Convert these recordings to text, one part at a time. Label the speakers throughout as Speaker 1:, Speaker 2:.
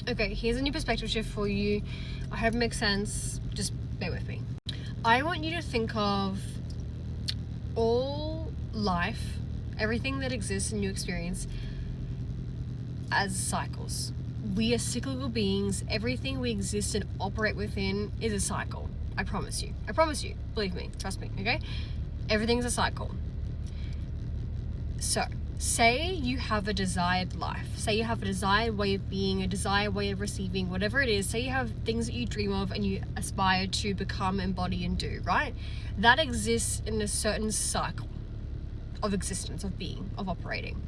Speaker 1: Okay, here's a new perspective shift for you. I hope it makes sense. Just bear with me. I want you to think of all life, everything that exists in your experience, as cycles. We are cyclical beings. Everything we exist and operate within is a cycle. I promise you. Believe me. Trust me, okay? Everything's a cycle. So, say you have a desired life. Say you have a desired way of being, a desired way of receiving, whatever it is. Say you have things that you dream of and you aspire to become, embody, and do, right? That exists in a certain cycle of existence, of being, of operating.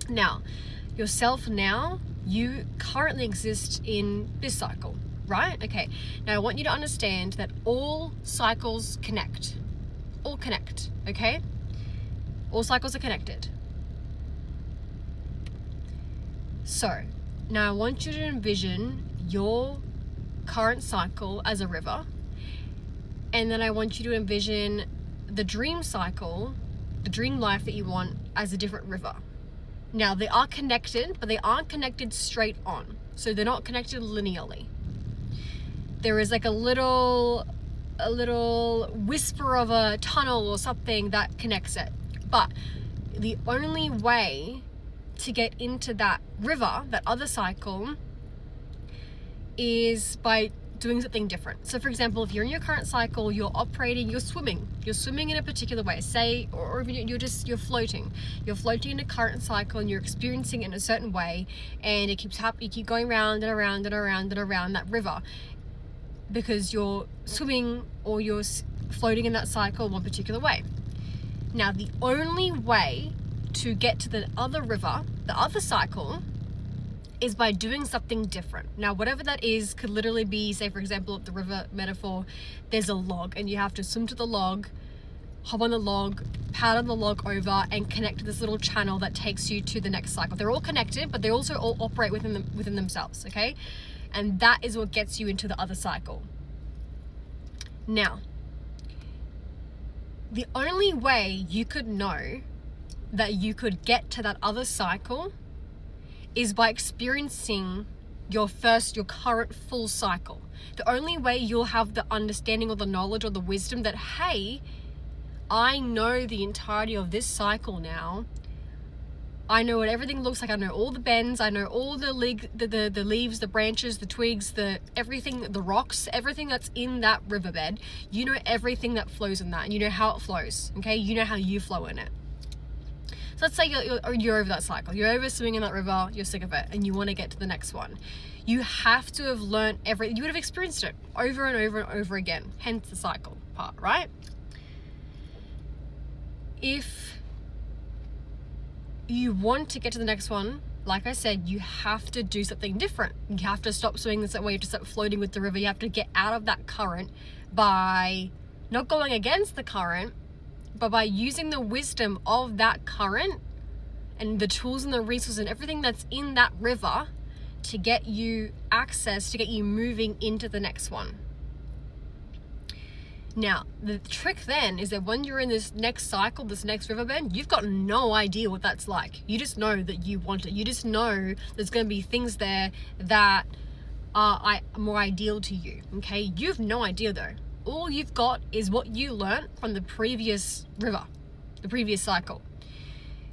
Speaker 1: Now, yourself now, you currently exist in this cycle, right? Okay, now I want you to understand that all cycles connect. All connect, okay? All cycles are connected. So, now I want you to envision your current cycle as a river, and then I want you to envision the dream cycle, the dream life that you want, as a different river. Now, they are connected, but they aren't connected straight on. So they're not connected linearly. There is like a little whisper of a tunnel or something that connects it. But the only way to get into that river, that other cycle, is by doing something different. So for example, if you're in your current cycle, you're swimming in a particular way, say, or even you're floating in a current cycle and you're experiencing it in a certain way, and it keeps happening. You keep going round and around and around and around that river because you're swimming or you're floating in that cycle one particular way. Now, the only way to get to the other river, the other cycle, is by doing something different. Now, whatever that is could literally be, say, for example, the river metaphor, there's a log and you have to swim to the log, hop on the log, paddle the log over, and connect to this little channel that takes you to the next cycle. They're all connected, but they also all operate within themselves, okay? And that is what gets you into the other cycle. Now, the only way you could know that you could get to that other cycle is by experiencing your current full cycle. The only way you'll have the understanding or the knowledge or the wisdom that, hey, I know the entirety of this cycle now. I know what everything looks like. I know all the bends. I know all the leaves, the branches, the twigs, everything, the rocks, everything that's in that riverbed. You know everything that flows in that, and you know how it flows, okay? You know how you flow in it. So let's say you're over that cycle. You're over swimming in that river, you're sick of it, and you want to get to the next one. You have to have learned you would have experienced it over and over and over again, hence the cycle part, right? If you want to get to the next one, like I said, you have to do something different. You have to stop swimming the same way, you have to stop floating with the river. You have to get out of that current by not going against the current, but by using the wisdom of that current and the tools and the resources and everything that's in that river to get you access, to get you moving into the next one. Now, the trick then is that when you're in this next cycle, this next riverbend, you've got no idea what that's like. You just know that you want it. You just know there's going to be things there that are more ideal to you, okay? You've no idea though. All you've got is what you learnt from the previous river, the previous cycle.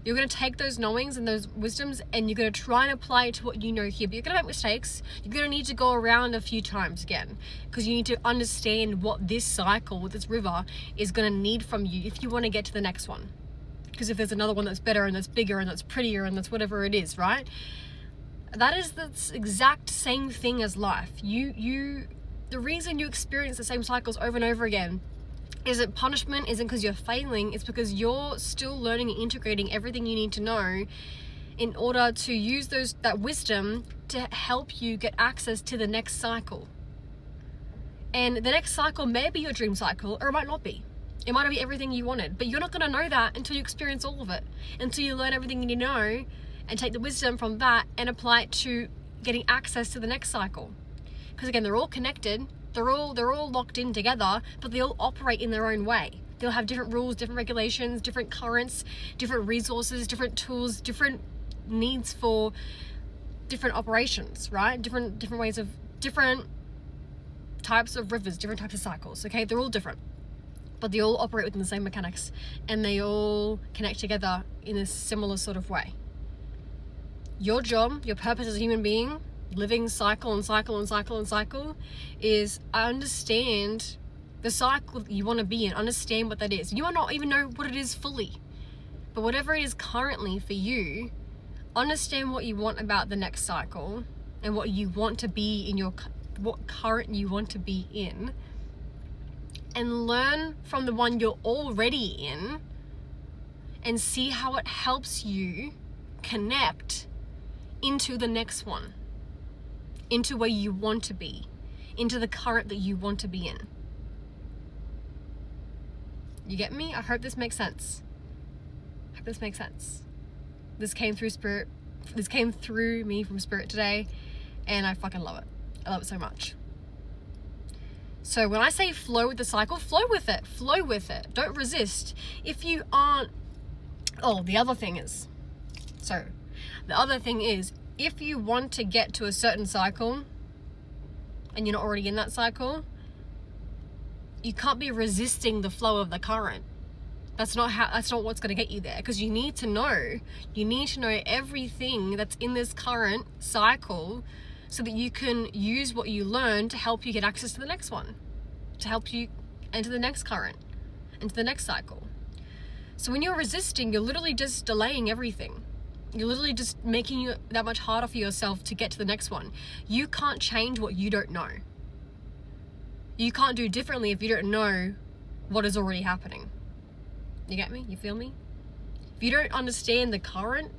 Speaker 1: You're going to take those knowings and those wisdoms and you're going to try and apply it to what you know here. But you're going to make mistakes. You're going to need to go around a few times again because you need to understand what this cycle, what this river is going to need from you if you want to get to the next one. Because if there's another one that's better and that's bigger and that's prettier and that's whatever it is, right? That is the exact same thing as life. The reason you experience the same cycles over and over again isn't punishment, isn't because you're failing, it's because you're still learning and integrating everything you need to know in order to use that wisdom to help you get access to the next cycle. And the next cycle may be your dream cycle, or it might not be. It might not be everything you wanted, but you're not going to know that until you experience all of it, until you learn everything you need to know and take the wisdom from that and apply it to getting access to the next cycle. Because again, they're all connected. They're all locked in together, but they all operate in their own way. They'll have different rules, different regulations, different currents, different resources, different tools, different needs for different operations, right? Different ways of, different types of rivers, different types of cycles, okay? They're all different, but they all operate within the same mechanics, and they all connect together in a similar sort of way. Your job, your purpose as a human being, living cycle and cycle and cycle and cycle, is understand the cycle you want to be in, understand what that is. You might not even know what it is fully, but whatever it is currently for you, understand what you want about the next cycle and what you want to be in your, what current you want to be in, and learn from the one you're already in and see how it helps you connect into the next one, into where you want to be, into the current that you want to be in. You get me? I hope this makes sense. I hope this makes sense. This came through spirit. This came through me from spirit today, and I fucking love it. I love it so much. So when I say flow with the cycle, flow with it. Flow with it. Don't resist. If you aren't... the other thing is, if you want to get to a certain cycle and you're not already in that cycle, you can't be resisting the flow of the current. That's not what's going to get you there, because you need to know everything that's in this current cycle so that you can use what you learn to help you get access to the next one, to help you enter the next current, into the next cycle. So when you're resisting, you're literally just delaying everything. You're literally just making it that much harder for yourself to get to the next one. You can't change what you don't know. You can't do differently if you don't know what is already happening. You get me? You feel me? If you don't understand the current,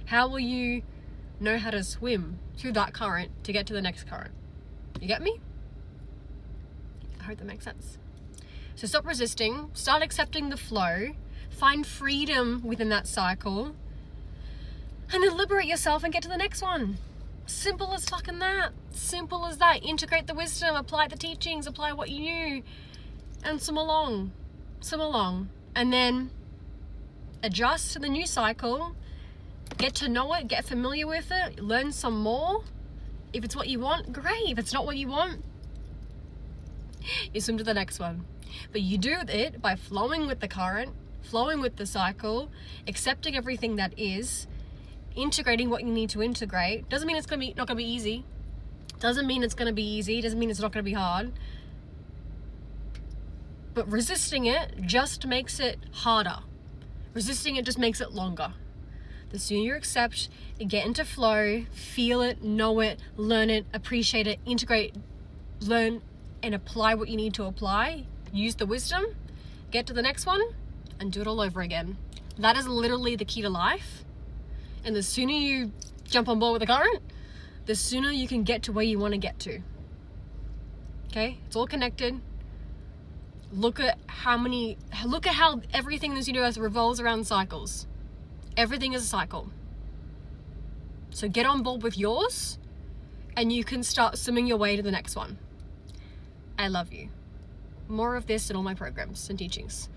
Speaker 1: how will you know how to swim through that current to get to the next current? You get me? I hope that makes sense. So stop resisting, start accepting the flow, find freedom within that cycle, and then liberate yourself and get to the next one. Simple as fucking that. Simple as that. Integrate the wisdom, apply the teachings, apply what you knew, and swim along. And then adjust to the new cycle, get to know it, get familiar with it, learn some more. If it's what you want, great. If it's not what you want, you swim to the next one. But you do it by flowing with the current, flowing with the cycle, accepting everything that is, integrating what you need to integrate. Doesn't mean it's not going to be easy. Doesn't mean it's going to be easy. Doesn't mean it's not going to be hard. But resisting it just makes it harder. Resisting it just makes it longer. The sooner you accept and get into flow, feel it, know it, learn it, appreciate it, integrate, learn, and apply what you need to apply, use the wisdom, get to the next one, and do it all over again. That is literally the key to life. And the sooner you jump on board with the current, the sooner you can get to where you want to get to. Okay? It's all connected. Look at how everything in this universe revolves around cycles. Everything is a cycle. So get on board with yours, and you can start swimming your way to the next one. I love you. More of this in all my programs and teachings.